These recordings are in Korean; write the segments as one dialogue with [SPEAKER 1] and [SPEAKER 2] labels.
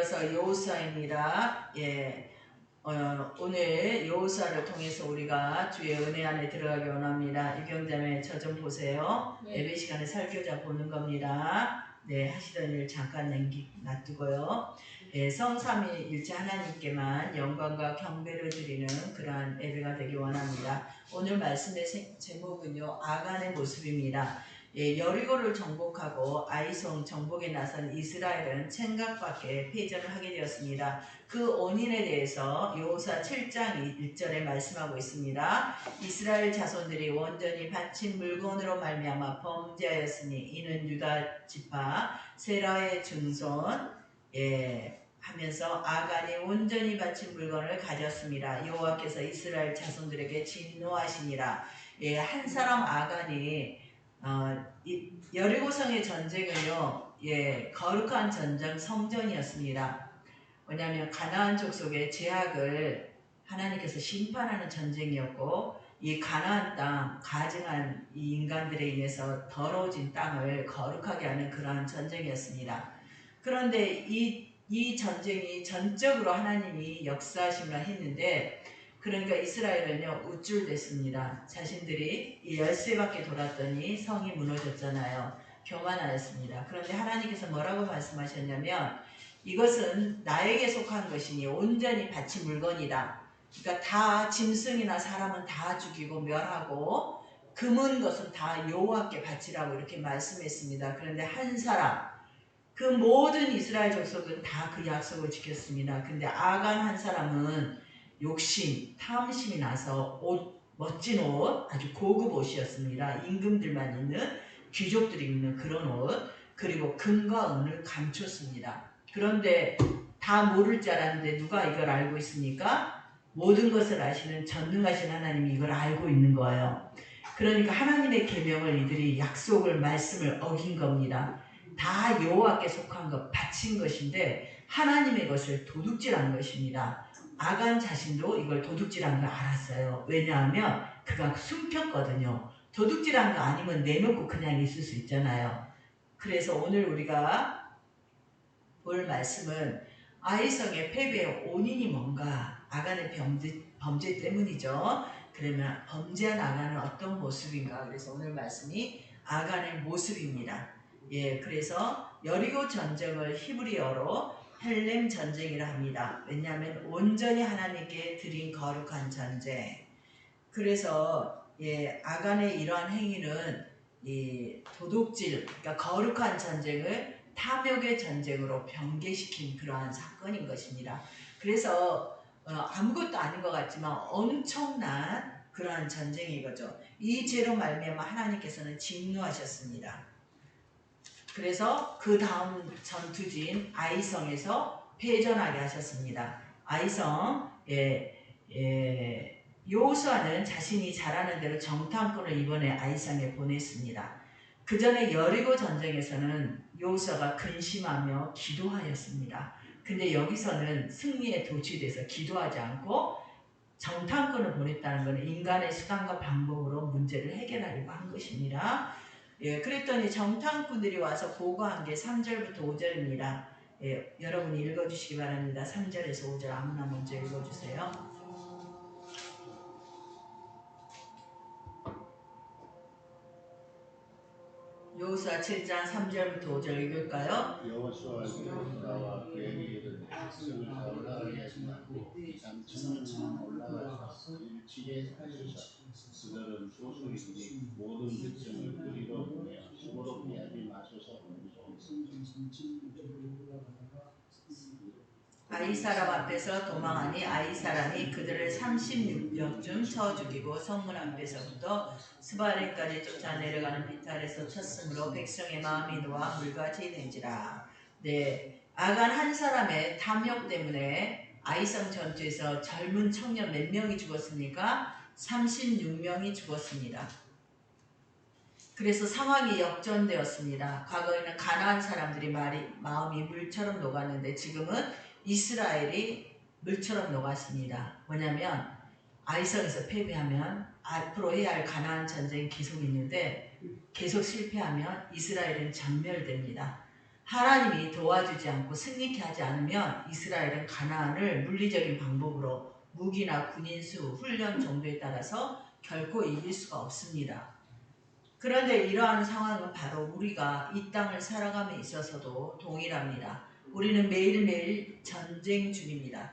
[SPEAKER 1] 이어서 여호수아입니다. 오늘 여호수아를 통해서 우리가 주의 은혜 안에 들어가기 원합니다. 유경자매 저 좀 보세요. 예배 시간에 설교자 보는 겁니다. 하시던 일 잠깐 놔두고요. 성삼위일체 하나님께만 영광과 경배를 드리는 그러한 예배가 되기 원합니다. 오늘 말씀의 제목은요, 아간의 모습입니다. 여리고를 정복하고 아이성 정복에 나선 이스라엘은 생각밖에 패전을 하게 되었습니다. 그 원인에 대해서 여호수아 7장 1절에 말씀하고 있습니다. 이스라엘 자손들이 온전히 바친 물건으로 말미암아 범죄하였으니 이는 유다 지파 세라의 증손 하면서 아간이 온전히 바친 물건을 가졌습니다. 여호와께서 이스라엘 자손들에게 진노하시니라. 한 사람 아간이 여리고성의 전쟁은요, 거룩한 전쟁 성전이었습니다. 왜냐하면 가나안 족속의 죄악을 하나님께서 심판하는 전쟁이었고, 이 가나안 땅, 가증한 이 인간들에 인해서 더러워진 땅을 거룩하게 하는 그러한 전쟁이었습니다. 그런데 이 전쟁이 전적으로 하나님이 역사하심을 했는데, 그러니까 이스라엘은요, 우쭐댔습니다. 자신들이 13바퀴 돌았더니 성이 무너졌잖아요. 교만하였습니다. 그런데 하나님께서 뭐라고 말씀하셨냐면, 이것은 나에게 속한 것이니 온전히 바친 물건이다. 그러니까 다 짐승이나 사람은 다 죽이고 멸하고 금은 것은 다 여호와께 바치라고 이렇게 말씀했습니다. 그런데 한 사람, 그 모든 이스라엘 족속은 다 그 약속을 지켰습니다. 근데 아간 한 사람은 욕심, 탐심이 나서 멋진 옷, 아주 고급 옷이었습니다. 임금들만 있는, 귀족들이 입는 그런 옷, 그리고 금과 은을 감췄습니다. 그런데 다 모를 줄 알았는데 누가 이걸 알고 있습니까? 모든 것을 아시는 전능하신 하나님이 이걸 알고 있는 거예요. 그러니까 하나님의 계명을 이들이 약속을, 말씀을 어긴 겁니다. 다 여호와께 속한 것, 바친 것인데 하나님의 것을 도둑질한 것입니다. 아간 자신도 이걸 도둑질한 걸 알았어요. 왜냐하면 그가 숨겼거든요. 도둑질한 거 아니면 내놓고 그냥 있을 수 있잖아요. 그래서 오늘 우리가 볼 말씀은 아이성의 패배의 원인이 뭔가? 아간의 범죄 때문이죠. 그러면 범죄한 아간은 어떤 모습인가? 그래서 오늘 말씀이 아간의 모습입니다. 그래서 여리고 전쟁을 히브리어로 헬렘 전쟁이라 합니다. 왜냐하면 온전히 하나님께 드린 거룩한 전쟁. 그래서 아간의 이러한 행위는 이 도둑질, 그러니까 거룩한 전쟁을 탐욕의 전쟁으로 변개시킨 그러한 사건인 것입니다. 그래서 아무것도 아닌 것 같지만 엄청난 그러한 전쟁이거죠. 이 죄로 말미암아 하나님께서는 진노하셨습니다. 그래서 그 다음 전투지인 아이성에서 패전하게 하셨습니다. 아이성, 여호수아는 자신이 잘하는 대로 정탐꾼을 이번에 아이성에 보냈습니다. 그 전에 여리고 전쟁에서는 여호수아가 근심하며 기도하였습니다. 근데 여기서는 승리에 도취돼서 기도하지 않고 정탐꾼을 보냈다는 것은 인간의 수단과 방법으로 문제를 해결하려고 한 것입니다. 그랬더니 정탐꾼들이 와서 보고한 게 3절부터 5절입니다. 여러분이 읽어주시기 바랍니다. 3절에서 5절 아무나 먼저 읽어주세요. 여호수아 7장 3절부터 5절 읽을까요?
[SPEAKER 2] 여호수아가 유다와 그에게 이르되 백성을 다 올라가게 하지 말고 3,000명만 올라가서 일찍이 하소서. 그들은 소수이니 모든 백성을 그리로 보내어 수고롭게 하지 마소서.
[SPEAKER 1] 아이 사람 앞에서 도망하니 아이 사람이 그들을 36력쯤 쳐 죽이고 성문 앞에서부터 스바렘까지 쫓아 내려가는 비탈에서 쳤으므로 백성의 마음이 놓아 물같이 된지라. 아간 한 사람의 탐욕 때문에 아이성 전투에서 젊은 청년 몇 명이 죽었습니까? 36명이 죽었습니다. 그래서 상황이 역전되었습니다. 과거에는 가나안 사람들이 마음이 물처럼 녹았는데 지금은 이스라엘이 물처럼 녹았습니다. 뭐냐면 아이성에서 패배하면 앞으로 해야 할 가나안 전쟁이 계속 있는데 계속 실패하면 이스라엘은 전멸됩니다. 하나님이 도와주지 않고 승리케 하지 않으면 이스라엘은 가나안을 물리적인 방법으로 무기나 군인수, 훈련 정도에 따라서 결코 이길 수가 없습니다. 그런데 이러한 상황은 바로 우리가 이 땅을 살아감에 있어서도 동일합니다. 우리는 매일매일 전쟁 중입니다.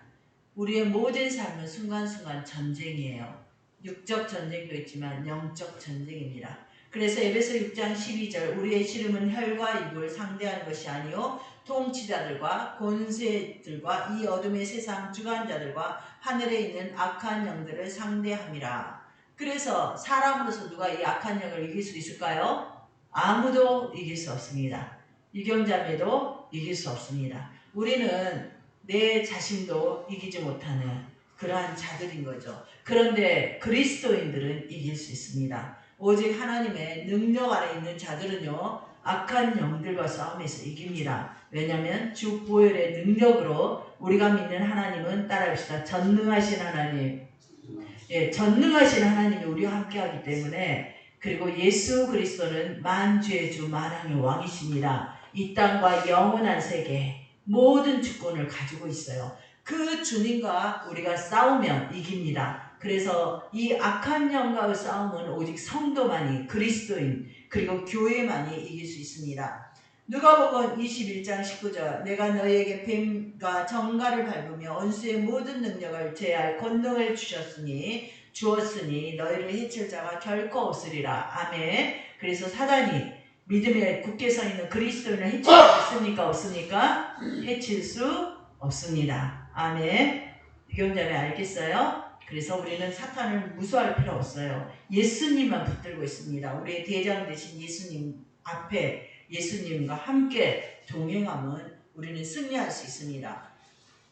[SPEAKER 1] 우리의 모든 삶은 순간순간 전쟁이에요. 육적 전쟁도 있지만 영적 전쟁입니다. 그래서 에베소 6장 12절 우리의 씨름은 혈과 육을 상대하는 것이 아니요 통치자들과 권세들과 이 어둠의 세상 주관자들과 하늘에 있는 악한 영들을 상대함이라. 그래서 사람으로서 누가 이 악한 영을 이길 수 있을까요? 아무도 이길 수 없습니다. 유경자매도 이길 수 없습니다. 우리는 내 자신도 이기지 못하는 그러한 자들인 거죠. 그런데 그리스도인들은 이길 수 있습니다. 오직 하나님의 능력 아래 있는 자들은요 악한 영들과 싸움에서 이깁니다. 왜냐하면 주 보혈의 능력으로 우리가 믿는 하나님은 따라합시다. 전능하신 하나님, 전능하신 하나님이 우리와 함께하기 때문에, 그리고 예수 그리스도는 만주의 주 만왕의 왕이십니다. 이 땅과 영원한 세계 모든 주권을 가지고 있어요. 그 주님과 우리가 싸우면 이깁니다. 그래서 이 악한 영과의 싸움은 오직 성도만이, 그리스도인 그리고 교회만이 이길 수 있습니다. 누가복음 21장 19절 내가 너희에게 뱀과 정갈을 밟으며 원수의 모든 능력을 제할 권능을 주었으니 너희를 해칠 자가 결코 없으리라. 아멘. 그래서 사단이 믿음에 굳게 서 있는 그리스도인을 해칠 수 있습니까? 없습니까? 해칠 수 없습니다. 아멘. 유경자매 알겠어요? 그래서 우리는 사탄을 무서워할 필요 없어요. 예수님만 붙들고 있습니다. 우리의 대장 되신 예수님 앞에 예수님과 함께 동행하면 우리는 승리할 수 있습니다.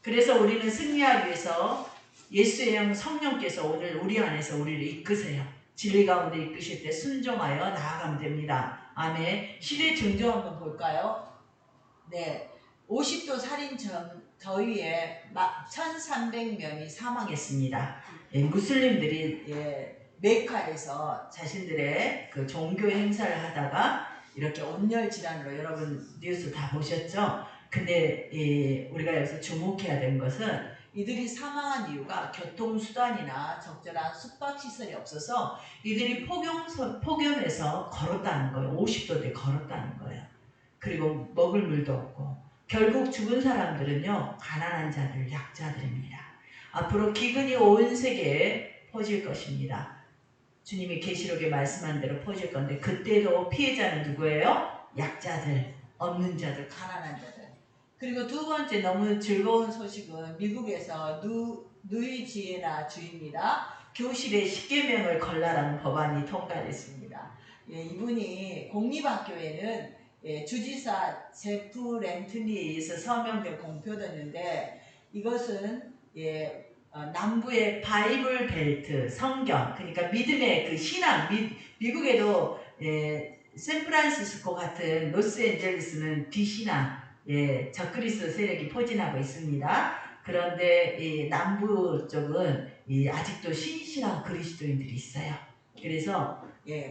[SPEAKER 1] 그래서 우리는 승리하기 위해서 예수의 영 성령께서 오늘 우리 안에서 우리를 이끄세요. 진리 가운데 이끄실 때 순종하여 나아가면 됩니다. 아멘. 시대 증조 한번 볼까요? 네, 50도 살인 더위에 1,300명이 사망했습니다. 무슬림들이 메카에서 자신들의 그 종교 행사를 하다가 이렇게 온열 질환으로, 여러분 뉴스 다 보셨죠? 근데 우리가 여기서 주목해야 되는 것은 이들이 사망한 이유가 교통수단이나 적절한 숙박시설이 없어서 이들이 폭염에서 걸었다는 거예요. 50도대 걸었다는 거예요. 그리고 먹을 물도 없고, 결국 죽은 사람들은요 가난한 자들, 약자들입니다. 앞으로 기근이 온 세계에 퍼질 것입니다. 주님이 계시록에 말씀한 대로 퍼질 건데, 그때도 피해자는 누구예요? 약자들, 없는 자들, 가난한 자들. 그리고 두 번째 너무 즐거운 소식은 미국에서 누이지에나 주입니다. 교실에 10계명을 걸라라는 법안이 통과됐습니다. 이분이 공립학교에는 주지사 제프 랜튼리에 의해서 서명된 공표됐는데, 이것은 남부의 바이블 벨트, 성경, 그러니까 믿음의 그 신앙, 미국에도 샌프란시스코 같은 로스앤젤레스는 비신앙, 적그리스도 세력이 포진하고 있습니다. 그런데 이 남부 쪽은 아직도 신실한 그리스도인들이 있어요. 그래서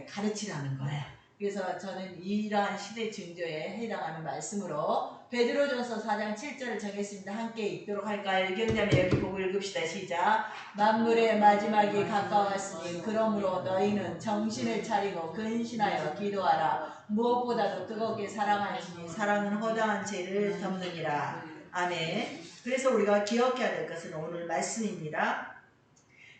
[SPEAKER 1] 가르치라는 거예요. 그래서 저는 이러한 시대 증조에 해당하는 말씀으로 베드로전서 4장 7절을 정했습니다. 함께 읽도록 할까요? 유경자매 여기 보고 읽읍시다. 시작. 만물의 마지막이 가까웠으니 그러므로 너희는 정신을 차리고 근신하여 기도하라. 무엇보다도 뜨겁게 사랑하시니 사랑은 허다한 죄를 덮느니라. 아멘. 그래서 우리가 기억해야 될 것은 오늘 말씀입니다.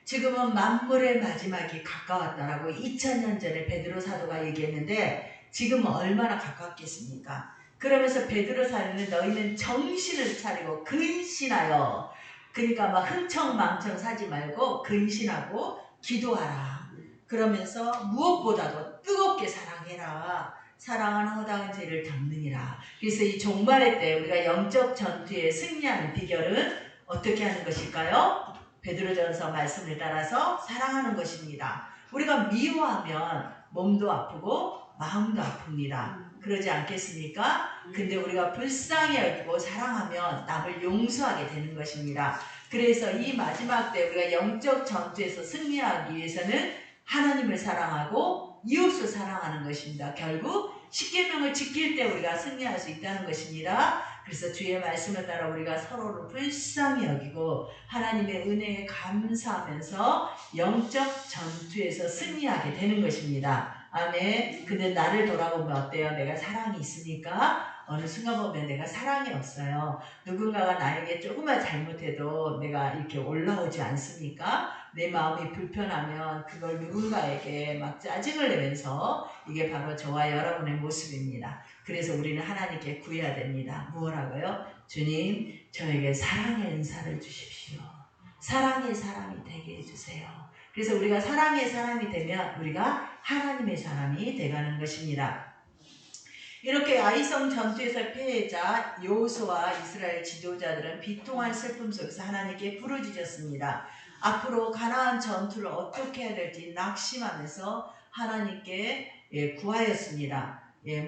[SPEAKER 1] 지금은 만물의 마지막이 가까웠다라고 2000년 전에 베드로 사도가 얘기했는데, 지금은 얼마나 가깝겠습니까? 그러면서 베드로 사도는 너희는 정신을 차리고 근신하여, 그러니까 막 흥청망청 사지 말고 근신하고 기도하라. 그러면서 무엇보다도 뜨겁게 사랑해라. 사랑은 허다한 죄를 덮느니라. 그래서 이 종말의 때 우리가 영적 전투에 승리하는 비결은 어떻게 하는 것일까요? 베드로전서 말씀을 따라서 사랑하는 것입니다. 우리가 미워하면 몸도 아프고 마음도 아픕니다. 그러지 않겠습니까? 근데 우리가 불쌍히 여기고 사랑하면 남을 용서하게 되는 것입니다. 그래서 이 마지막 때 우리가 영적 전투에서 승리하기 위해서는 하나님을 사랑하고 이웃을 사랑하는 것입니다. 결국 십계명을 지킬 때 우리가 승리할 수 있다는 것입니다. 그래서 주의 말씀을 따라 우리가 서로를 불쌍히 여기고 하나님의 은혜에 감사하면서 영적 전투에서 승리하게 되는 것입니다. 아멘. 근데 나를 돌아보면 어때요? 내가 사랑이 있으니까 어느 순간 보면 내가 사랑이 없어요. 누군가가 나에게 조금만 잘못해도 내가 이렇게 올라오지 않습니까? 내 마음이 불편하면 그걸 누군가에게 막 짜증을 내면서 이게 바로 저와 여러분의 모습입니다. 그래서 우리는 하나님께 구해야 됩니다. 뭐라고요? 주님, 저에게 사랑의 은사를 주십시오. 사랑의 사람이 되게 해주세요. 그래서 우리가 사랑의 사람이 되면 우리가 하나님의 사람이 되가는 것입니다. 이렇게 아이성 전투에서 패해자 여호수아와 이스라엘 지도자들은 비통한 슬픔 속에서 하나님께 부르짖었습니다. 앞으로 가나안 전투를 어떻게 해야 될지 낙심하면서 하나님께 구하였습니다.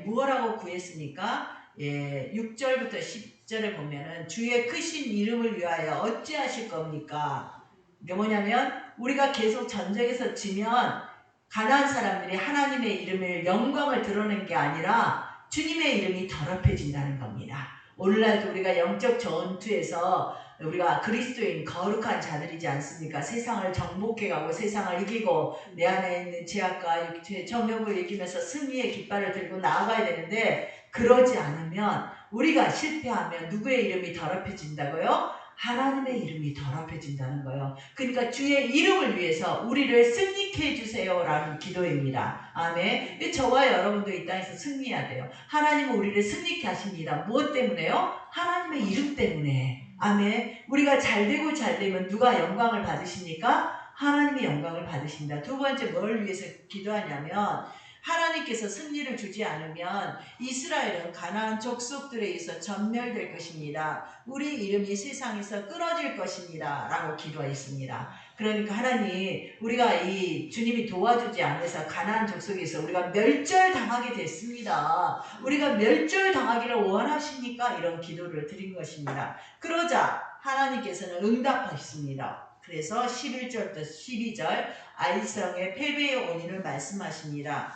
[SPEAKER 1] 무엇라고 구했습니까? 6절부터 10절에 보면은 주의 크신 이름을 위하여 어찌하실 겁니까? 이게 뭐냐면 우리가 계속 전쟁에서 지면 가나안 사람들이 하나님의 이름을 영광을 드러낸 게 아니라 주님의 이름이 더럽혀진다는 겁니다. 오늘날도 우리가 영적 전투에서 우리가 그리스도인 거룩한 자들이지 않습니까? 세상을 정복해가고 세상을 이기고 내 안에 있는 죄악과 정욕을 이기면서 승리의 깃발을 들고 나아가야 되는데 그러지 않으면 우리가 실패하면 누구의 이름이 더럽혀진다고요? 하나님의 이름이 더럽혀진다는 거예요. 그러니까 주의 이름을 위해서 우리를 승리케 해주세요 라는 기도입니다. 아멘. 저와 여러분도 이 땅에서 승리해야 돼요. 하나님은 우리를 승리케 하십니다. 무엇 때문에요? 하나님의 이름 때문에. 아멘. 우리가 잘되고 잘되면 누가 영광을 받으십니까? 하나님이 영광을 받으십니다. 두 번째 뭘 위해서 기도하냐면 하나님께서 승리를 주지 않으면 이스라엘은 가나안 족속들에 의해서 전멸될 것입니다. 우리 이름이 세상에서 끊어질 것입니다. 라고 기도했습니다. 그러니까 하나님, 우리가 이 주님이 도와주지 않아서 가나안 족속에서 우리가 멸절당하게 됐습니다. 우리가 멸절당하기를 원하십니까? 이런 기도를 드린 것입니다. 그러자 하나님께서는 응답하셨습니다. 그래서 11절부터 12절 아이성의 패배의 원인을 말씀하십니다.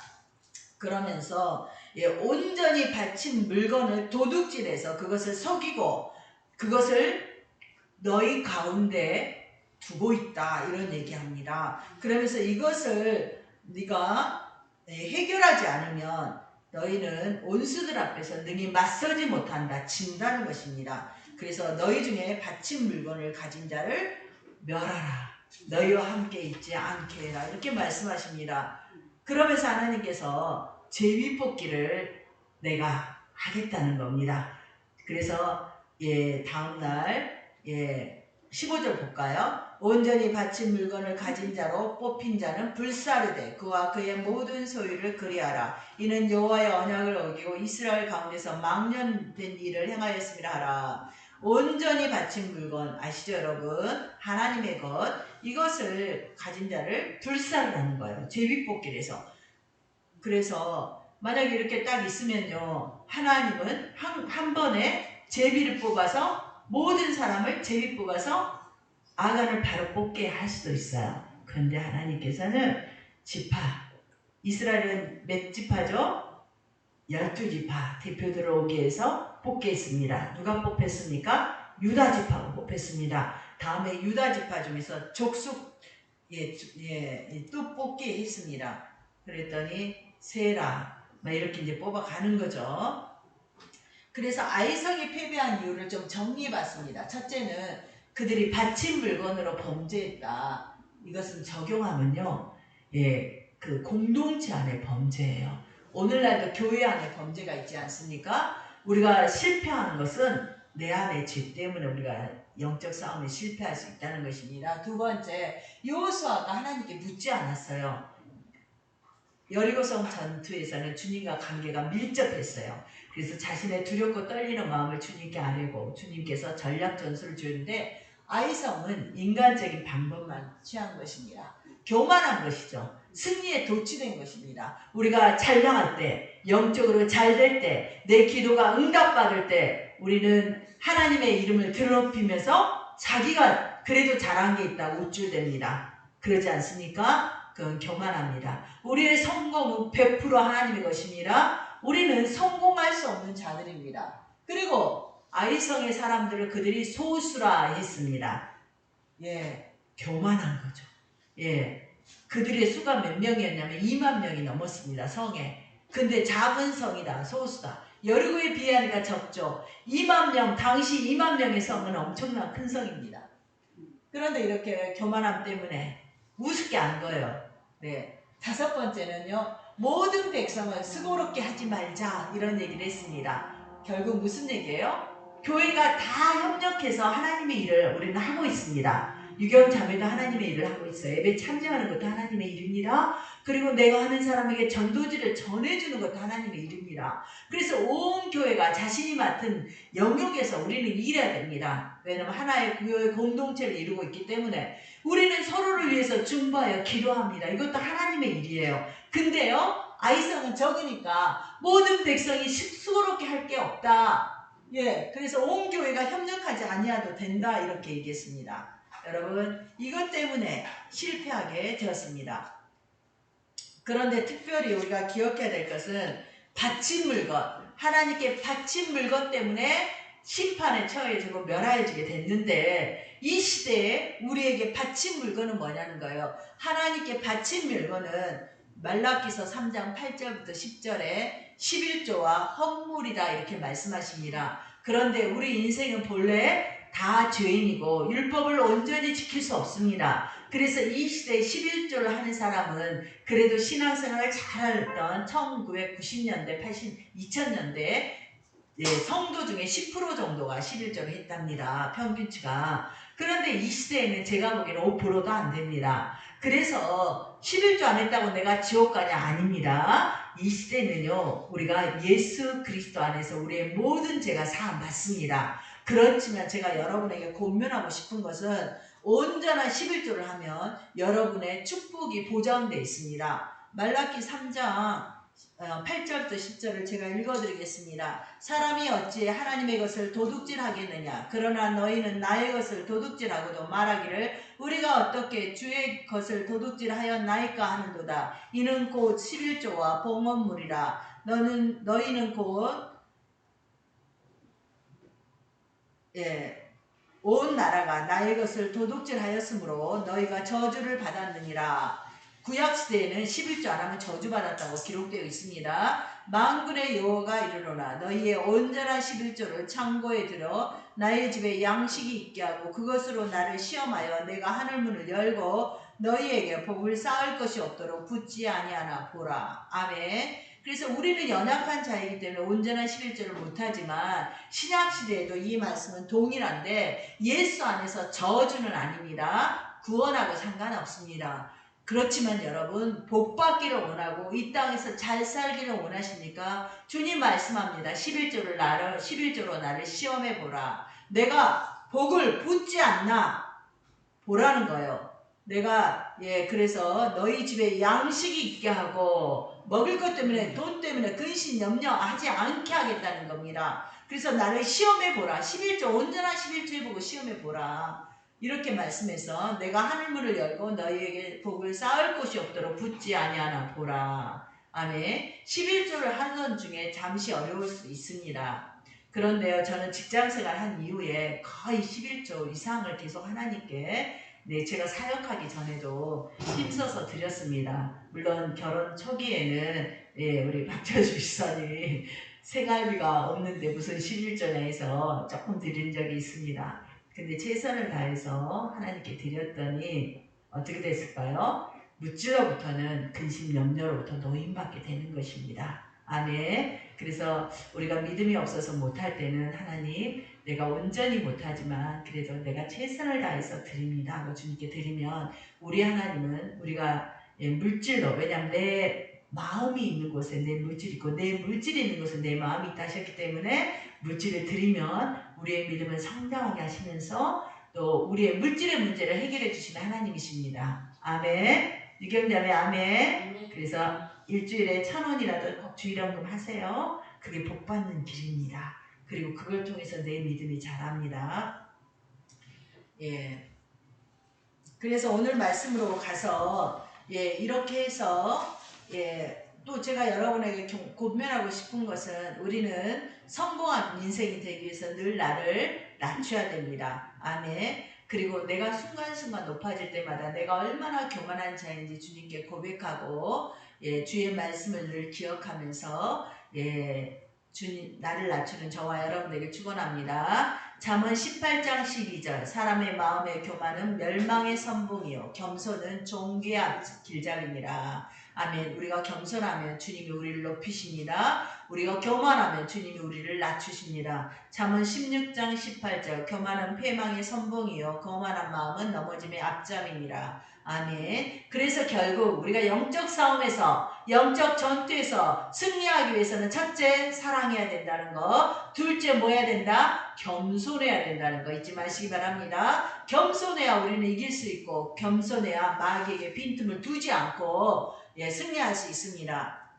[SPEAKER 1] 그러면서 온전히 바친 물건을 도둑질해서 그것을 속이고 그것을 너희 가운데 두고 있다 이런 얘기합니다. 그러면서 이것을 네가 해결하지 않으면 너희는 온수들 앞에서 능히 맞서지 못한다 진다는 것입니다. 그래서 너희 중에 바친 물건을 가진 자를 멸하라. 너희와 함께 있지 않게 해라. 이렇게 말씀하십니다. 그러면서 하나님께서 제비뽑기를 내가 하겠다는 겁니다. 그래서 다음날 15절 볼까요? 온전히 바친 물건을 가진 자로 뽑힌 자는 불사르되 그와 그의 모든 소유를 그리하라. 이는 여호와의 언약을 어기고 이스라엘 가운데서 망령된 일을 행하였음이라 하라. 온전히 바친 물건 아시죠 여러분? 하나님의 것 이것을 가진 자를 불사르라는 거예요. 제비뽑기를 해서. 그래서 만약에 이렇게 딱 있으면요 하나님은 한 번에 제비를 뽑아서 모든 사람을 제비 뽑아서 아간을 바로 뽑게 할 수도 있어요. 그런데 하나님께서는 지파 이스라엘은 몇 지파죠? 12지파 대표들을 오게 해서 뽑게 했습니다. 누가 뽑혔습니까? 유다 지파가 뽑혔습니다. 다음에 유다 지파 중에서 족속 또 뽑게 했습니다. 그랬더니 세라 이렇게 이제 뽑아가는 거죠. 그래서 아이성이 패배한 이유를 좀 정리해봤습니다. 첫째는 그들이 바친 물건으로 범죄했다. 이것은 적용하면요, 그 공동체 안의 범죄예요. 오늘날도 교회 안에 범죄가 있지 않습니까? 우리가 실패하는 것은 내 안의 죄 때문에 우리가 영적 싸움에 실패할 수 있다는 것입니다. 두 번째, 여호수아가 하나님께 묻지 않았어요. 여리고성 전투에서는 주님과 관계가 밀접했어요. 그래서 자신의 두렵고 떨리는 마음을 주님께 아뢰고 주님께서 전략 전술을 주는데 아이성은 인간적인 방법만 취한 것입니다. 교만한 것이죠. 승리에 도취된 것입니다. 우리가 잘 나갈 때, 영적으로 잘 될 때, 내 기도가 응답받을 때 우리는 하나님의 이름을 드높이면서 자기가 그래도 잘한 게 있다고 우쭐댑니다. 그러지 않습니까? 그건 교만합니다. 우리의 성공은 100% 하나님의 것입니다. 우리는 성공할 수 없는 자들입니다. 그리고 아이성의 사람들을 그들이 소수라 했습니다. 예, 교만한 거죠. 예, 그들의 수가 몇 명이었냐면 2만 명이 넘었습니다. 성에. 근데 작은 성이다. 소수다. 여리고에 비하니까 적죠. 2만 명, 당시 2만 명의 성은 엄청난 큰 성입니다. 그런데 이렇게 교만함 때문에 우습게 안 거예요. 네. 5번째는요. 모든 백성을 수고롭게 하지 말자 이런 얘기를 했습니다. 결국 무슨 얘기예요? 교회가 다 협력해서 하나님의 일을 우리는 하고 있습니다. 유경자매도 하나님의 일을 하고 있어요. 예배 참여하는 것도 하나님의 일입니다. 그리고 내가 하는 사람에게 전도지를 전해주는 것도 하나님의 일입니다. 그래서 온 교회가 자신이 맡은 영역에서 우리는 일해야 됩니다. 왜냐하면 하나의 교회 공동체를 이루고 있기 때문에 우리는 서로를 위해서 중보하여 기도합니다. 이것도 하나님의 일이에요. 근데요, 아이성은 적으니까 모든 백성이 수고롭게 할 게 없다. 예, 그래서 온 교회가 협력하지 아니하도 된다 이렇게 얘기했습니다. 여러분, 이것 때문에 실패하게 되었습니다. 그런데 특별히 우리가 기억해야 될 것은 바친 물건, 하나님께 바친 물건 때문에 심판에 처해지고 멸하여지게 됐는데 이 시대에 우리에게 바친 물건은 뭐냐는 거예요. 하나님께 바친 물건은 말라기서 3장 8절부터 10절에 11조와 헌물이다 이렇게 말씀하십니다. 그런데 우리 인생은 본래 다 죄인이고 율법을 온전히 지킬 수 없습니다. 그래서 이 시대에 11조를 하는 사람은 그래도 신앙생활을 잘했던 1990년대, 2000년대 성도 중에 10% 정도가 11조를 했답니다. 평균치가. 그런데 이 시대에는 제가 보기에는 5%도 안 됩니다. 그래서 11조 안 했다고 내가 지옥 가냐? 아닙니다. 이 시대는요, 우리가 예수 그리스도 안에서 우리의 모든 죄가 사함 받습니다. 그렇지만 제가 여러분에게 권면하고 싶은 것은 온전한 11조를 하면 여러분의 축복이 보장되어 있습니다. 말라기 3장 8절부터 10절을 제가 읽어드리겠습니다. 사람이 어찌 하나님의 것을 도둑질하겠느냐? 그러나 너희는 나의 것을 도둑질하고도 말하기를 우리가 어떻게 주의 것을 도둑질하였나이까 하는도다. 이는 곧 11조와 봉헌물이라. 너희는 곧 온 나라가 나의 것을 도둑질하였으므로 너희가 저주를 받았느니라. 구약시대에는 11조 안하면 저주받았다고 기록되어 있습니다. 만군의 여호와가 이르노라. 너희의 온전한 11조를 창고에 들어 나의 집에 양식이 있게 하고 그것으로 나를 시험하여 내가 하늘문을 열고 너희에게 복을 쌓을 것이 없도록 붙지 아니하나 보라. 아멘. 그래서 우리는 연약한 자이기 때문에 온전한 11조를 못하지만 신약시대에도 이 말씀은 동일한데 예수 안에서 저주는 아닙니다. 구원하고 상관없습니다. 그렇지만 여러분 복받기를 원하고 이 땅에서 잘 살기를 원하십니까? 주님 말씀합니다. 11조로 나를 시험해보라. 내가 복을 붙지 않나 보라는 거예요. 내가 그래서 너희 집에 양식이 있게 하고 먹을 것 때문에 돈 때문에 근심 염려하지 않게 하겠다는 겁니다. 그래서 나를 시험해보라. 11조 온전한 11조 해보고 시험해보라. 이렇게 말씀해서 내가 하늘문을 열고 너희에게 복을 쌓을 곳이 없도록 붙지 아니하나 보라. 아멘. 11조를 하는 중에 잠시 어려울 수 있습니다. 그런데요, 저는 직장생활 한 이후에 거의 11조 이상을 계속 하나님께 제가 사역하기 전에도 힘써서 드렸습니다. 물론 결혼 초기에는 우리 박철수 집사님이 생활비가 없는데 무슨 11조나 해서 조금 드린 적이 있습니다. 근데 최선을 다해서 하나님께 드렸더니 어떻게 됐을까요? 무찌로부터는 근심 염려로부터 노임받게 되는 것입니다. 아멘. 그래서 우리가 믿음이 없어서 못할 때는 하나님 내가 온전히 못하지만 그래도 내가 최선을 다해서 드립니다 하고 주님께 드리면 우리 하나님은 우리가 물질로, 왜냐하면 내 마음이 있는 곳에 내 물질이 있고 내 물질이 있는 곳에 내 마음이 있다 하셨기 때문에 물질을 드리면 우리의 믿음을 성장하게 하시면서 또 우리의 물질의 문제를 해결해 주시는 하나님이십니다. 아멘. 유경자매 아멘. 그래서 일주일에 1,000원이라도 꼭 주일헌금 하세요. 그게 복받는 길입니다. 그리고 그걸 통해서 내 믿음이 자랍니다. 그래서 오늘 말씀으로 가서 이렇게 해서 또 제가 여러분에게 권면하고 싶은 것은 우리는 성공한 인생이 되기 위해서 늘 나를 낮춰야 됩니다. 아멘. 그리고 내가 순간순간 높아질 때마다 내가 얼마나 교만한 자인지 주님께 고백하고 주의 말씀을 늘 기억하면서 주님 나를 낮추는 저와 여러분에게 축원합니다. 잠언 18장 12절 사람의 마음의 교만은 멸망의 선봉이요 겸손은 종기의 길잡이니라. 아멘. 우리가 겸손하면 주님이 우리를 높이십니다. 우리가 교만하면 주님이 우리를 낮추십니다. 잠언 16장 18절 교만은 패망의 선봉이요 거만한 마음은 넘어짐의 앞잡이니라. 아멘. 그래서 결국 우리가 영적 싸움에서 영적 전투에서 승리하기 위해서는 첫째 사랑해야 된다는 거, 둘째 뭐 해야 된다? 겸손해야 된다는 거 잊지 마시기 바랍니다. 겸손해야 우리는 이길 수 있고 겸손해야 마귀에게 빈틈을 두지 않고 승리할 수 있습니다.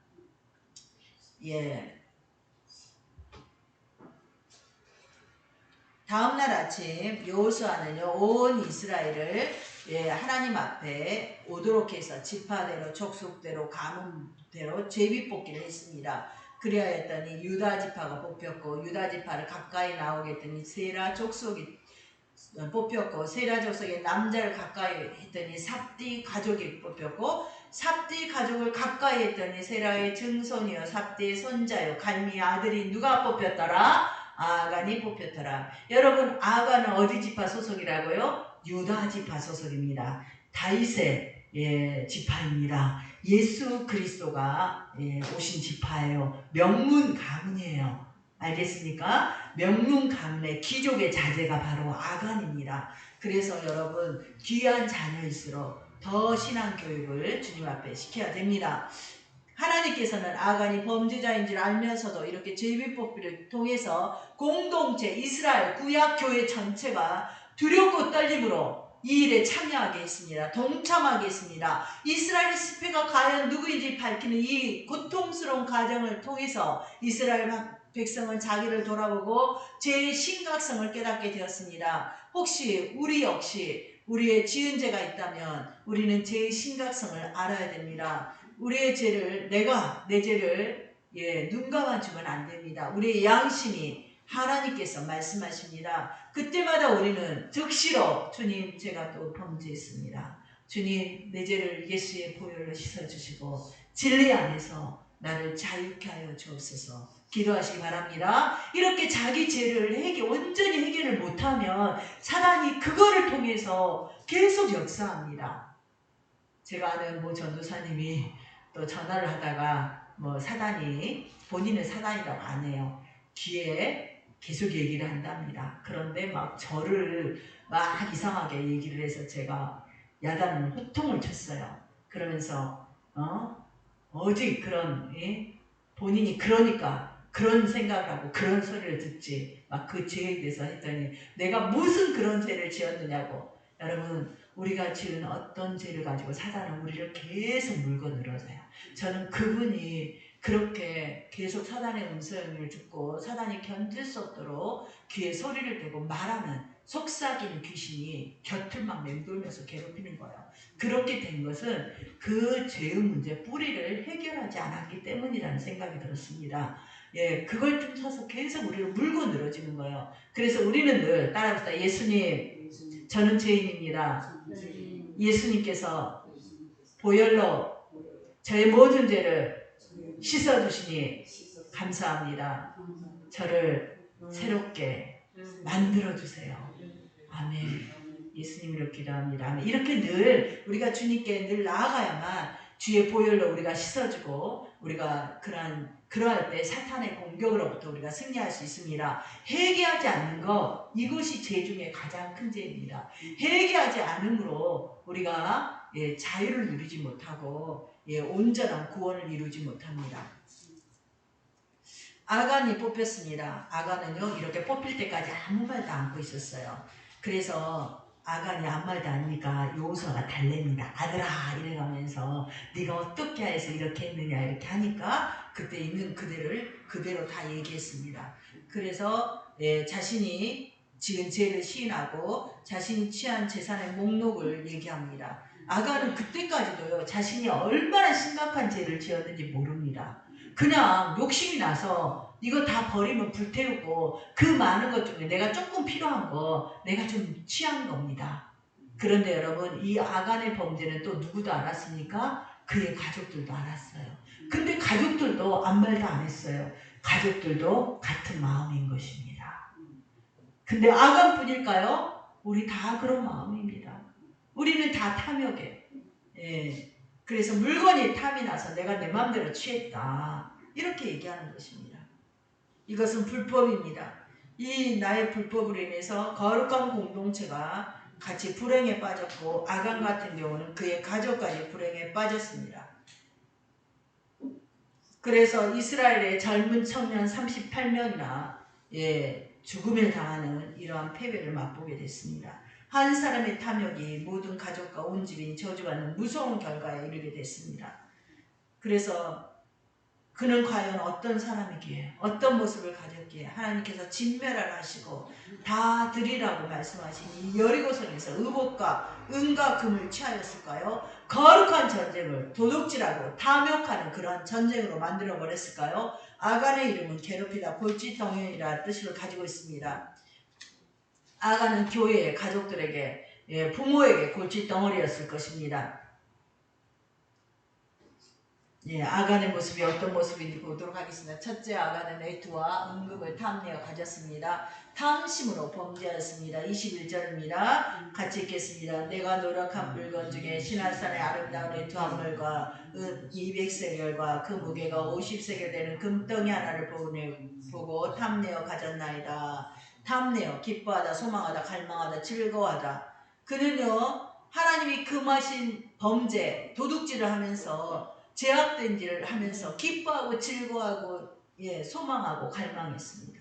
[SPEAKER 1] 다음날 아침 여호수아는요 온 이스라엘을 하나님 앞에 오도록 해서 지파대로 족속대로 가문대로 제비뽑기를 했습니다. 그리하였더니 유다 지파가 뽑혔고 유다 지파를 가까이 나오게 했더니 세라 족속이 뽑혔고 세라 족속의 남자를 가까이 했더니 삽디 가족이 뽑혔고 삽디 가족을 가까이 했더니 세라의 증손이요 삽디의 손자요 갈미의 아들이 누가 뽑혔더라? 아간이 뽑혔더라. 여러분 아간은 어디 지파 소속이라고요? 유다 지파 소속입니다. 다윗의 지파입니다. 예수 그리스도가 오신 지파예요. 명문 가문이에요. 알겠습니까? 명문 가문의 귀족의 자제가 바로 아간입니다. 그래서 여러분 귀한 자녀일수록 더 신앙 교육을 주님 앞에 시켜야 됩니다. 하나님께서는 아간이 범죄자인 줄 알면서도 이렇게 제비뽑기를 통해서 공동체 이스라엘 구약교회 전체가 두렵고 떨림으로 이 일에 참여하게 했습니다. 동참하게 했습니다. 이스라엘 스피가 과연 누구인지 밝히는 이 고통스러운 과정을 통해서 이스라엘 백성은 자기를 돌아보고 죄의 심각성을 깨닫게 되었습니다. 혹시 우리 역시 우리의 지은 죄가 있다면 우리는 죄의 심각성을 알아야 됩니다. 우리의 죄를 내 죄를 눈 감아주면 안 됩니다. 우리의 양심이 하나님께서 말씀하십니다. 그때마다 우리는 즉시로 주님 제가 또 범죄했습니다. 주님 내 죄를 예수의 보혈로 씻어주시고 진리 안에서 나를 자유케 하여 주옵소서 기도하시기 바랍니다. 이렇게 자기 죄를 온전히 해결을 못하면 사단이 그거를 통해서 계속 역사합니다. 제가 아는 모 전도사님이 또 전화를 하다가 사단이 본인은 사단이라고 안 해요. 귀에 계속 얘기를 한답니다. 그런데 막 저를 막 이상하게 얘기를 해서 제가 야단을 호통을 쳤어요. 그러면서 어디 그런 본인이 그러니까 그런 생각을 하고 그런 소리를 듣지 막 그 죄에 대해서 했더니 내가 무슨 그런 죄를 지었느냐고. 여러분 우리가 지은 어떤 죄를 가지고 사단은 우리를 계속 물고 늘어져요. 저는 그분이 그렇게 계속 사단의 음성을 듣고 사단이 견딜 수 없도록 귀에 소리를 대고 말하는 속삭이는 귀신이 곁을 막 맴돌면서 괴롭히는 거예요. 그렇게 된 것은 그 죄의 문제 뿌리를 해결하지 않았기 때문이라는 생각이 들었습니다. 그걸 틈타서 계속 우리를 물고 늘어지는 거예요. 그래서 우리는 늘 따라합시다. 예수님, 저는 죄인입니다. 예수님께서 보혈로 저의 모든 죄를 씻어주시니 감사합니다. 저를 새롭게 만들어주세요. 아멘. 예수님으로 기도합니다. 아멘. 이렇게 늘 우리가 주님께 늘 나아가야만 주의 보혈로 우리가 씻어주고 우리가 그러할 때 사탄의 공격으로부터 우리가 승리할 수 있습니다. 회개하지 않는 것 이것이 죄 중에 가장 큰 죄입니다. 회개하지 않음으로 우리가 자유를 누리지 못하고 온전한 구원을 이루지 못합니다. 아간이 뽑혔습니다. 아간은요 이렇게 뽑힐 때까지 아무 말도 안 하고 있었어요. 그래서 아간이 아무 말도 안 하니까 여호수아가 달랩니다. 아들아 이래가면서 네가 어떻게 해서 이렇게 했느냐 이렇게 하니까 그때 있는 그대로 다 얘기했습니다. 그래서 자신이 지은 죄를 시인하고 자신이 취한 재산의 목록을 얘기합니다. 아간은 그때까지도요, 자신이 얼마나 심각한 죄를 지었는지 모릅니다. 그냥 욕심이 나서 이거 다 버리면 불태우고 그 많은 것 중에 내가 조금 필요한 거 내가 좀 취한 겁니다. 그런데 여러분, 이 아간의 범죄는 또 누구도 알았습니까? 그의 가족들도 알았어요. 근데 가족들도 아무 말도 안 했어요. 가족들도 같은 마음인 것입니다. 근데 아간뿐일까요? 우리 다 그런 마음입니다. 우리는 다 탐욕에, 그래서 물건이 탐이 나서 내가 내 마음대로 취했다, 이렇게 얘기하는 것입니다. 이것은 불법입니다. 이 나의 불법으로 인해서 거룩한 공동체가 같이 불행에 빠졌고, 아간 같은 경우는 그의 가족까지 불행에 빠졌습니다. 그래서 이스라엘의 젊은 청년 38명이나 죽음을 당하는 이러한 패배를 맛보게 됐습니다. 한 사람의 탐욕이 모든 가족과 온 집이 저주받는 무서운 결과에 이르게 됐습니다. 그래서 그는 과연 어떤 사람이기에, 어떤 모습을 가졌기에 하나님께서 진멸을 하시고 다 드리라고 말씀하신 이 여리고성에서 의복과 은과 금을 취하였을까요? 거룩한 전쟁을 도둑질하고 탐욕하는 그런 전쟁으로 만들어 버렸을까요? 아간의 이름은 괴롭히다, 골칫덩이라 뜻을 가지고 있습니다. 아간은 교회의 가족들에게, 부모에게 골칫덩어리였을 것입니다. 아간의 모습이 어떤 모습인지 보도록 하겠습니다. 첫째, 아간은 애투와 은금을 탐내어 가졌습니다. 탐심으로 범죄하였습니다. 21절입니다. 같이 읽겠습니다. 내가 노력한 물건 중에 시나산의 아름다운 애투 한 물과 은 200세겔과 그 무게가 50세겔 되는 금덩이 하나를 보고 탐내어 가졌나이다. 탐내어, 기뻐하다, 소망하다, 갈망하다, 즐거워하다. 그는요, 하나님이 금하신 범죄, 도둑질을 하면서 제약된 일을 하면서 기뻐하고 즐거워하고 소망하고 갈망했습니다.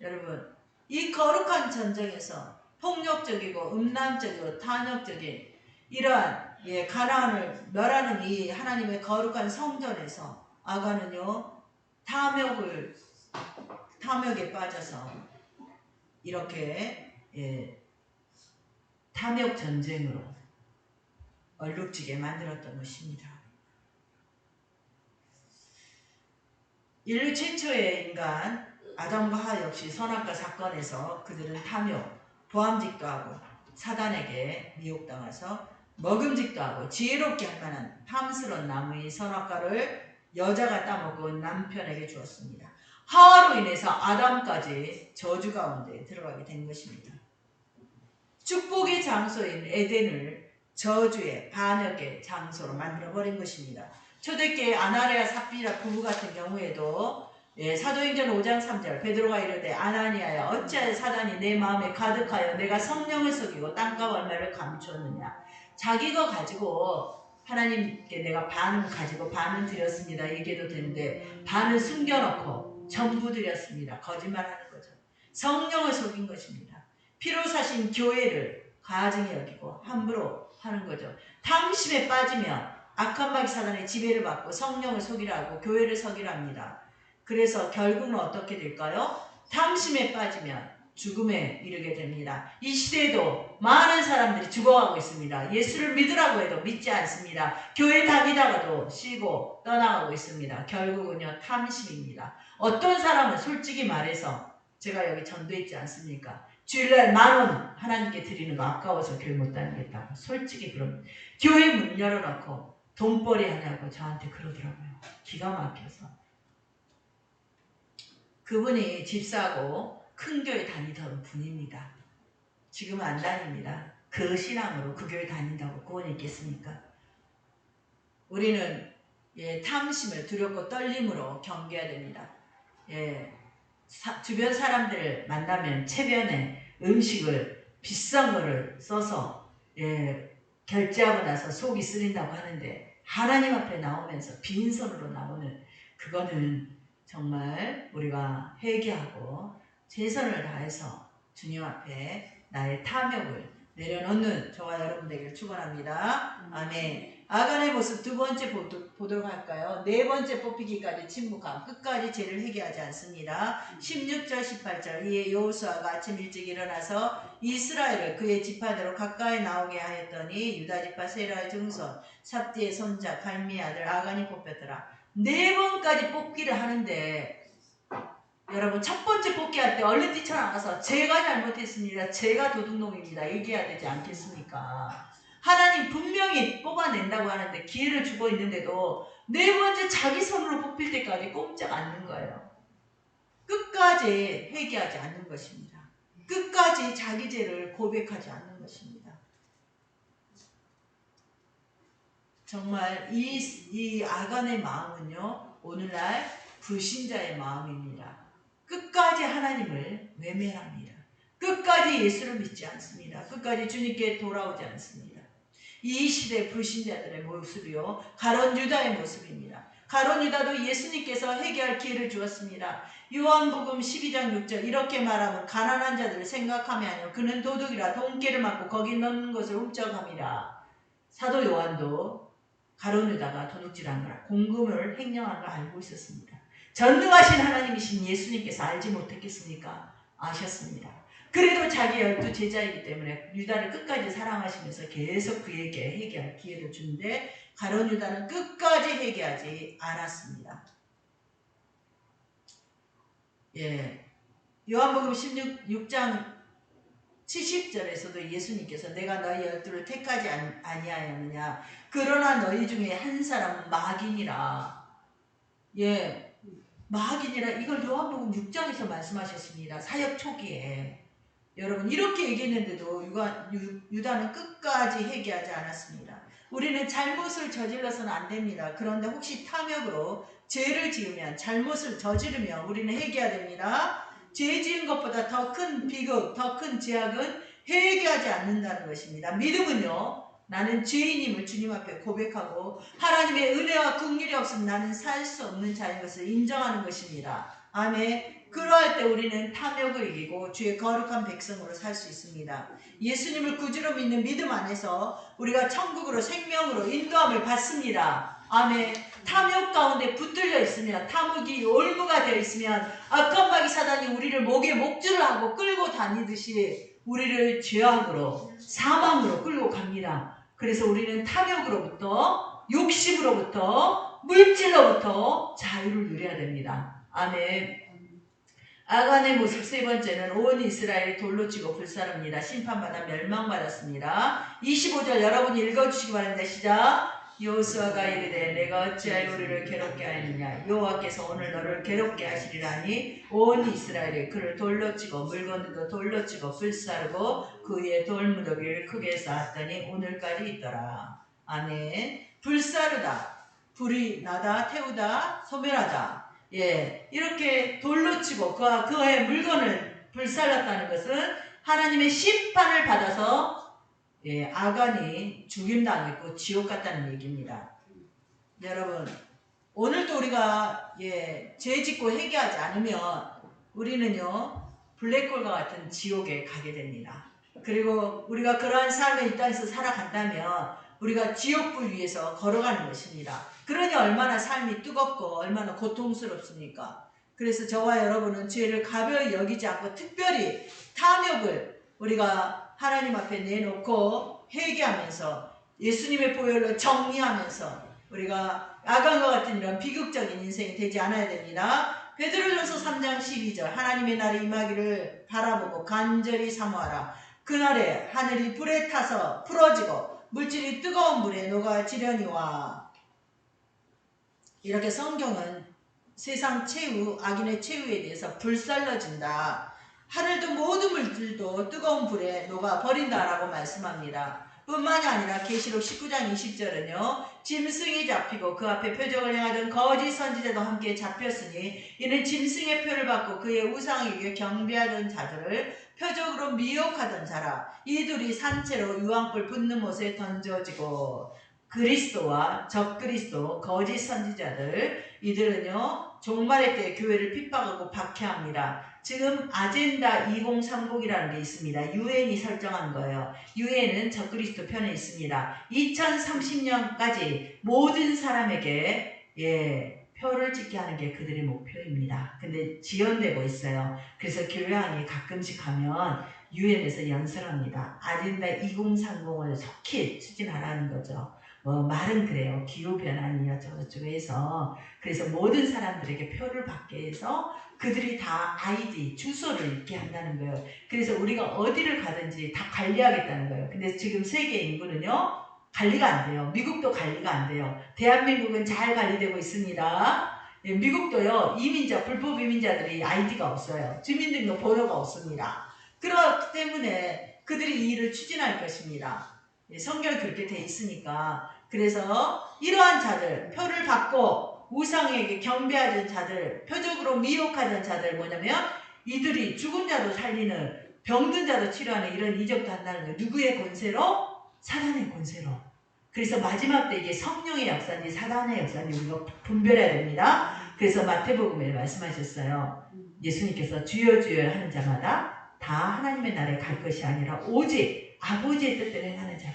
[SPEAKER 1] 여러분, 이 거룩한 전쟁에서 폭력적이고 음란적이고 탄압적인 이러한 가나안을 멸하는 이 하나님의 거룩한 성전에서 아간은요, 탐욕에 빠져서 이렇게 탐욕 전쟁으로 얼룩지게 만들었던 것입니다. 인류 최초의 인간 아담과 하와 역시 선악과 사건에서 그들은 탐욕, 보암직도 하고 사단에게 미혹당해서 먹음직도 하고 지혜롭게 할 만한 탐스러운 나무의 선악과를 여자가 따먹은 남편에게 주었습니다. 하와로 인해서 아담까지 저주 가운데 들어가게 된 것입니다. 축복의 장소인 에덴을 저주의 반역의 장소로 만들어버린 것입니다. 초대교회 아나니아 삽비라 부부 같은 경우에도 사도행전 5장 3절 베드로가 이르되 아나니아야 어찌하여 사단이 내 마음에 가득하여 내가 성령을 속이고 땅과 월매를 감추었느냐. 자기가 가지고 하나님께 내가 반은 가지고 반은 드렸습니다 얘기해도 되는데 반은 숨겨놓고 전부 드렸습니다. 거짓말하는 거죠. 성령을 속인 것입니다. 피로 사신 교회를 가증히 여기고 함부로 하는 거죠. 탐심에 빠지면 악한 마귀 사단의 지배를 받고 성령을 속이라 하고 교회를 속이라 합니다. 그래서 결국은 어떻게 될까요? 탐심에 빠지면 죽음에 이르게 됩니다. 이 시대에도 많은 사람들이 죽어가고 있습니다. 예수를 믿으라고 해도 믿지 않습니다. 교회 다니다가도 쉬고 떠나가고 있습니다. 결국은요, 탐심입니다. 어떤 사람은 솔직히 말해서 제가 여기 전도했지 않습니까? 주일날 10,000원 하나님께 드리는 거 아까워서 교회 못 다니겠다고 솔직히 그럼 교회 문 열어놓고 돈벌이 하냐고 저한테 그러더라고요. 기가 막혀서. 그분이 집사고 큰 교회 다니던 분입니다. 지금은 안 다닙니다. 그 신앙으로 그 교회 다닌다고 구원이 있겠습니까? 우리는 탐심을 두렵고 떨림으로 경계해야 됩니다. 주변 사람들을 만나면 체변에 음식을 비싼 거를 써서 결제하고 나서 속이 쓰린다고 하는데 하나님 앞에 나오면서 빈손으로 나오는 그거는 정말 우리가 회개하고 최선을 다해서 주님 앞에 나의 탐욕을 내려놓는 저와 여러분 되기를 축원합니다. 아멘. 아간의 모습 두 번째 보도록 할까요? 네 번째 뽑히기까지 침묵함. 끝까지 죄를 회개하지 않습니다. 16절 18절 이에 여호수아가 아침 일찍 일어나서 이스라엘을 그의 지파대로 가까이 나오게 하였더니 유다 지파 세라의 증손 삽디의 손자 갈미의 아들 아간이 뽑혔더라. 네 번까지 뽑기를 하는데 여러분 첫 번째 뽑기할 때 얼른 뛰쳐나가서 제가 잘못했습니다. 제가 도둑놈입니다. 얘기해야 되지 않겠습니까? 하나님 분명히 뽑아낸다고 하는데 기회를 주고 있는데도 네 번째 자기 손으로 뽑힐 때까지 꼼짝 않는 거예요. 끝까지 회개하지 않는 것입니다. 끝까지 자기 죄를 고백하지 않는 것입니다. 정말 이 아간의 마음은요, 오늘날 불신자의 마음입니다. 끝까지 하나님을 외면합니다. 끝까지 예수를 믿지 않습니다. 끝까지 주님께 돌아오지 않습니다. 이 시대 불신자들의 모습이요, 가룟 유다의 모습입니다. 가룟 유다도 예수님께서 회개할 기회를 주었습니다. 요한복음 12장 6절 이렇게 말하면 가난한 자들을 생각하며 하며 그는 도둑이라 돈깨를 맞고 거기 넣는 것을 훔쳐갑니다. 사도 요한도 가룟 유다가 도둑질한 거라 공금을 횡령한 걸 알고 있었습니다. 전능하신 하나님이신 예수님께서 알지 못했겠습니까? 아셨습니다. 그래도 자기 12 제자이기 때문에 유다를 끝까지 사랑하시면서 계속 그에게 회개할 기회를 주는데 가룟 유다는 끝까지 회개하지 않았습니다. 예, 요한복음 16장 70절에서도 예수님께서 내가 너희 12를 택하지 아니하였느냐 그러나 너희 중에 한 사람은 마귀니라. 예, 마귀니라. 이걸 요한복음 6장에서 말씀하셨습니다. 사역 초기에. 여러분 이렇게 얘기했는데도 유다는 끝까지 회개하지 않았습니다. 우리는 잘못을 저질러서는 안 됩니다. 그런데 혹시 탐욕으로 죄를 지으면 잘못을 저지르면 우리는 회개해야 됩니다. 죄 지은 것보다 더 큰 비극, 더 큰 죄악은 회개하지 않는다는 것입니다. 믿음은요, 나는 죄인임을 주님 앞에 고백하고 하나님의 은혜와 긍휼이 없으면 나는 살 수 없는 자인 것을 인정하는 것입니다. 아멘. 그러할 때 우리는 탐욕을 이기고 주의 거룩한 백성으로 살 수 있습니다. 예수님을 구주로 믿는 믿음 안에서 우리가 천국으로 생명으로 인도함을 받습니다. 아멘. 탐욕 가운데 붙들려 있으면, 탐욕이 올무가 되어 있으면 악한 마귀 사단이 우리를 목에 목줄을 하고 끌고 다니듯이 우리를 죄악으로 사망으로 끌고 갑니다. 그래서 우리는 탐욕으로부터, 욕심으로부터, 물질로부터 자유를 누려야 됩니다. 아멘. 아간의 모습 세 번째는 온 이스라엘이 돌로 치고 불사릅니다. 심판받아 멸망받았습니다. 25절 여러분이 읽어주시기 바랍니다. 시작. 여호수아가 이르되 내가 어찌하여 우리를 괴롭게 하였느냐 여호와께서 오늘 너를 괴롭게 하시리라니 온 이스라엘이 그를 돌로 치고 물건들도 돌로 치고 불사르고 그 위에 돌무더기를 크게 쌓았더니 오늘까지 있더라. 아멘. 불사르다, 불이 나다, 태우다, 소멸하다. 예, 이렇게 돌로 치고 그의 물건을 불살랐다는 것은 하나님의 심판을 받아서 예, 아간이 죽임당했고 지옥 갔다는 얘기입니다. 여러분, 오늘도 우리가 예, 죄 짓고 회개하지 않으면 우리는요 블랙홀과 같은 지옥에 가게 됩니다. 그리고 우리가 그러한 삶을 이 땅에서 살아간다면 우리가 지옥불 위에서 걸어가는 것입니다. 그러니 얼마나 삶이 뜨겁고 얼마나 고통스럽습니까? 그래서 저와 여러분은 죄를 가벼이 여기지 않고 특별히 탐욕을 우리가 하나님 앞에 내놓고 회개하면서 예수님의 보혈로 정리하면서 우리가 아간과 같은 이런 비극적인 인생이 되지 않아야 됩니다. 베드로전서 3장 12절 하나님의 날이 임하기를 바라보고 간절히 사모하라. 그날에 하늘이 불에 타서 풀어지고 물질이 뜨거운 물에 녹아지려니와. 이렇게 성경은 세상 최후, 악인의 최후에 대해서 불살라진다. 하늘도 모든 물질도 뜨거운 불에 녹아버린다라고 말씀합니다. 뿐만이 아니라 계시록 19장 20절은요. 짐승이 잡히고 그 앞에 표적을 행하던 거짓 선지자도 함께 잡혔으니 이는 짐승의 표를 받고 그의 우상에게 경배하던 자들을 표적으로 미혹하던 자라. 이들이 산채로 유황불 붙는 못에 던져지고 그리스도와 적그리스도 거짓 선지자들 이들은요 종말의 때 교회를 핍박하고 박해합니다. 지금 아젠다 2030이라는 게 있습니다. 유엔이 설정한 거예요. 유엔은 적그리스도 편에 있습니다. 2030년까지 모든 사람에게 표를 찍게 하는 게 그들의 목표입니다. 근데 지연되고 있어요. 그래서 교회안이 가끔씩 하면 유엔에서 연설합니다. 아젠다 2030을 속히 추진하라는 거죠. 말은 그래요. 기후변환이요 저쩌고 해서. 그래서 모든 사람들에게 표를 받게 해서 그들이 다 아이디, 주소를 읽게 한다는 거예요. 그래서 우리가 어디를 가든지 다 관리하겠다는 거예요. 근데 지금 세계 인구는요, 관리가 안 돼요. 미국도 관리가 안 돼요. 대한민국은 잘 관리되고 있습니다. 미국도요, 이민자, 불법 이민자들이 아이디가 없어요. 주민등록 번호가 없습니다. 그렇기 때문에 그들이 이 일을 추진할 것입니다. 성경에 그렇게 돼 있으니까. 그래서 이러한 자들, 표를 받고 우상에게 경배하던 자들, 표적으로 미혹하던 자들 뭐냐면 이들이 죽은 자도 살리는, 병든 자도 치료하는 이런 이적도 한다는 거예요. 누구의 권세로? 사단의 권세로. 그래서 마지막 때 이게 성령의 역사인지 사단의 역사인지 우리가 분별해야 됩니다. 그래서 마태복음에 말씀하셨어요. 예수님께서 주여 주여 하는 자마다 다 하나님의 나라에 갈 것이 아니라 오직 아버지의 뜻대로 행하는 자라.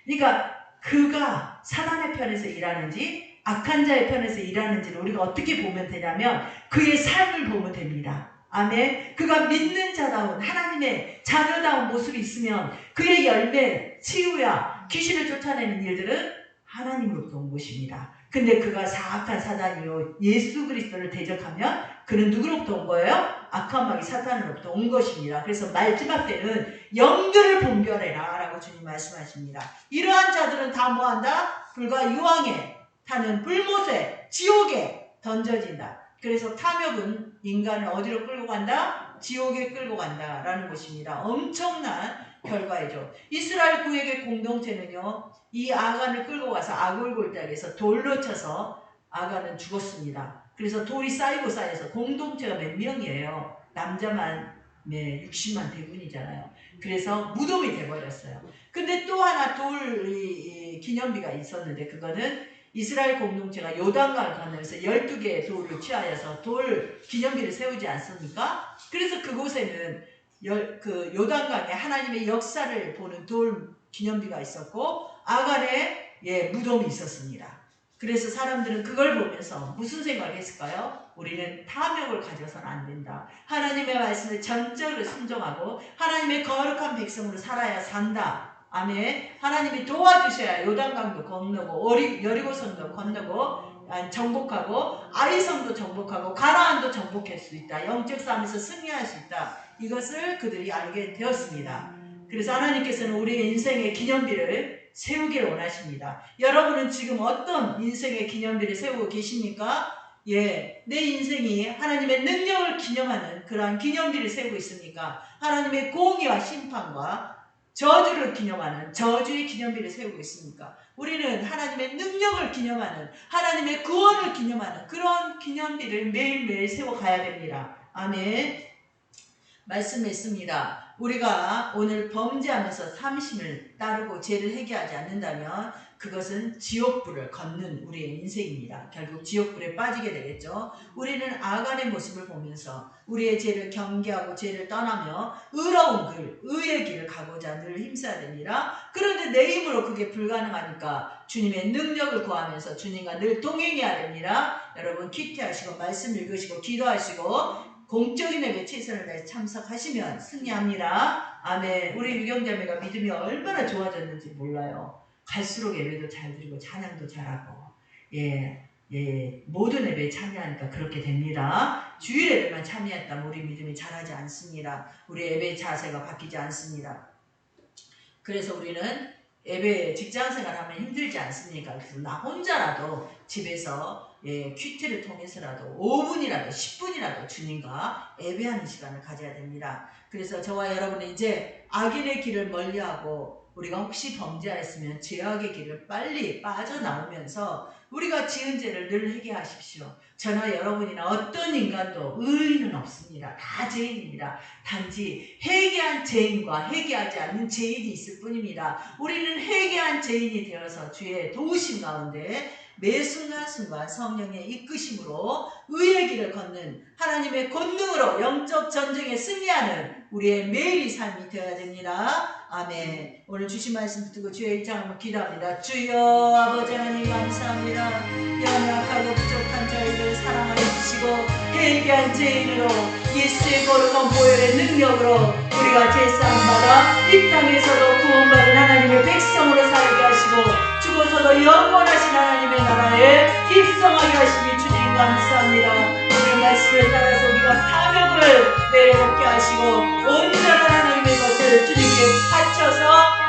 [SPEAKER 1] 그러니까 그가 사단의 편에서 일하는지 악한 자의 편에서 일하는지를 우리가 어떻게 보면 되냐면 그의 삶을 보면 됩니다. 아멘. 그가 믿는 자다운 하나님의 자녀다운 모습이 있으면 그의 열매, 치유야, 귀신을 쫓아내는 일들은 하나님으로부터 온 것입니다. 근데 그가 사악한 사단이요 예수 그리스도를 대적하면 그는 누구로부터 온 거예요? 악한 마귀 사탄으로부터 온 것입니다. 그래서 마지막 때는 영들을 분별해라 라고 주님 말씀하십니다. 이러한 자들은 다 뭐한다? 불과 유황에 타는 불못에 지옥에 던져진다. 그래서 탐욕은 인간을 어디로 끌고 간다? 지옥에 끌고 간다라는 것입니다. 엄청난 결과이죠. 이스라엘 구역의 공동체는요, 이 아간을 끌고 가서 아굴골당에서 돌로 쳐서 아간은 죽었습니다. 그래서 돌이 쌓이고 쌓여서 공동체가 몇 명이에요. 남자만 60만 대군이잖아요. 그래서 무덤이 돼버렸어요. 근데 또 하나 돌 기념비가 있었는데 그거는 이스라엘 공동체가 요단강을 건너면서 12개의 돌을 취하여서 돌 기념비를 세우지 않습니까? 그래서 그곳에는 그 요단강에 하나님의 역사를 보는 돌 기념비가 있었고 아간의 무덤이 있었습니다. 그래서 사람들은 그걸 보면서 무슨 생각을 했을까요? 우리는 탐욕을 가져서는 안 된다. 하나님의 말씀을 전적으로 순종하고 하나님의 거룩한 백성으로 살아야 산다. 아멘. 하나님이 도와주셔야 요단강도 건너고 여리고성도 건너고 정복하고 아이성도 정복하고 가나안도 정복할 수 있다. 영적 싸움에서 승리할 수 있다. 이것을 그들이 알게 되었습니다. 그래서 하나님께서는 우리의 인생의 기념비를 세우기를 원하십니다. 여러분은 지금 어떤 인생의 기념비를 세우고 계십니까? 내 인생이 하나님의 능력을 기념하는 그러한 기념비를 세우고 있습니까? 하나님의 공의와 심판과 저주를 기념하는 저주의 기념비를 세우고 있습니까? 우리는 하나님의 능력을 기념하는 하나님의 구원을 기념하는 그런 기념비를 매일매일 세워가야 됩니다. 아멘. 말씀했습니다. 우리가 오늘 범죄하면서 삼심을 따르고 죄를 회개하지 않는다면 그것은 지옥불을 걷는 우리의 인생입니다. 결국 지옥불에 빠지게 되겠죠. 우리는 아간의 모습을 보면서 우리의 죄를 경계하고 죄를 떠나며 의로운 길, 의의 길을 가고자 늘 힘써야 됩니다. 그런데 내 힘으로 그게 불가능하니까 주님의 능력을 구하면서 주님과 늘 동행해야 됩니다. 여러분 퀴트하시고 말씀 읽으시고 기도하시고 공적인 예배 최선을 다해 참석하시면 승리합니다. 아멘. 우리 유경자매가 믿음이 얼마나 좋아졌는지 몰라요. 갈수록 예배도 잘 드리고 찬양도 잘하고 모든 예배에 참여하니까 그렇게 됩니다. 주일 예배만 참여했다면 우리 믿음이 자라지 않습니다. 우리 예배 자세가 바뀌지 않습니다. 그래서 우리는 예배 직장생활 하면 힘들지 않습니까? 그래서 나 혼자라도 집에서 큐티를 통해서라도 5분이라도 10분이라도 주님과 예배하는 시간을 가져야 됩니다. 그래서 저와 여러분은 이제 악인의 길을 멀리하고 우리가 혹시 범죄하였으면 죄악의 길을 빨리 빠져나오면서 우리가 지은 죄를 늘 회개하십시오. 저나 여러분이나 어떤 인간도 의인은 없습니다. 다 죄인입니다. 단지 회개한 죄인과 회개하지 않는 죄인이 있을 뿐입니다. 우리는 회개한 죄인이 되어서 주의 도우심 가운데 매 순간순간 성령의 이끄심으로 의의 길을 걷는 하나님의 권능으로 영적 전쟁에 승리하는 우리의 매일의 삶이 되어야 됩니다. 아멘. 오늘 주신 말씀 듣고 주의 입장 한번 기도합니다. 주여 아버지 하나님 감사합니다. 연약하고 부족한 저희를 사랑하여 주시고 회개한 죄인으로 예수의 거룩한 보혈의 능력으로 우리가 제사함받아 이 땅에서도 구원받은 하나님의 백성으로 살게 하시고 죽어서도 영원하신 하나님의 나라에 입성하게 하시니 주님 감사합니다. 오늘 말씀을 따라서 우리가 사명을 내려놓게 하시고 온전한 하나님의 것을 주님께 바쳐서